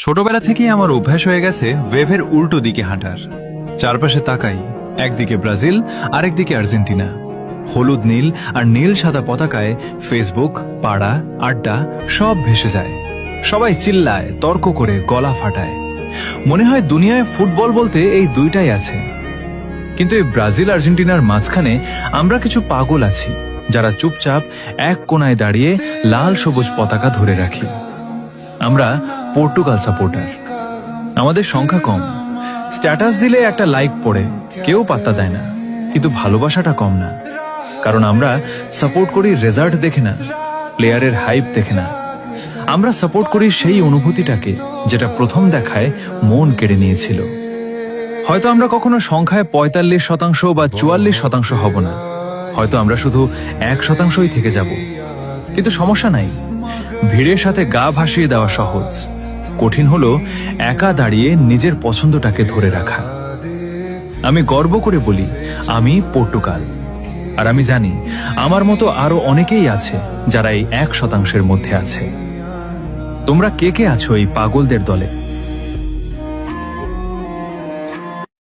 ছোটবেলা থেকেই আমার অভ্যাস হয়ে গেছে ওয়েভের উল্টো দিকে হাঁটার। চারপাশে তাকাই, একদিকে ব্রাজিল আরেকদিকে আর্জেন্টিনা। হলুদ নীল আর নীল সাদা পতাকায় ফেসবুক, পাড়া, আড্ডা সব ভেসে যায়। সবাই চিল্লায়, তর্ক করে, গলা ফাটায়। মনে হয় দুনিয়ায় ফুটবল বলতে এই দুইটাই আছে। কিন্তু এই ব্রাজিল আর্জেন্টিনার মাঝখানে আমরা কিছু পাগল আছি, যারা চুপচাপ এক কোণায় দাঁড়িয়ে লাল সবুজ পতাকা ধরে রাখি। আমরা পর্তুগাল সাপোর্টার। আমাদের সংখ্যা কম, স্ট্যাটাস দিলে একটা লাইক পড়ে, কেউ পাত্তা দেয় না, কিন্তু ভালোবাসাটা কম না। কারণ আমরা সাপোর্ট করি রেজাল্ট দেখে না, প্লেয়ারের হাইপ দেখে না। আমরা সাপোর্ট করি সেই অনুভূতিটাকে যেটা প্রথম দেখায় মন কেড়ে নিয়েছিল। হয়তো আমরা কখনো সংখ্যায় ৪৫% বা ৪৪% হব না, হয়তো আমরা শুধু ১%ই থেকে যাব। কিন্তু সমস্যা নাই, ভিড়ের সাথে গা ভাসিয়ে দেওয়া সহজ। কঠিন হলো একা দাঁড়িয়ে নিজের পছন্দটাকে ধরে রাখা। আমি গর্ব করে বলি আমি পর্তুগাল, আর আমি জানি আমার মতো আরো অনেকেই আছে যারা এই ১%-এর মধ্যে আছে। তোমরা কে কে আছো এই পাগলদের দলে?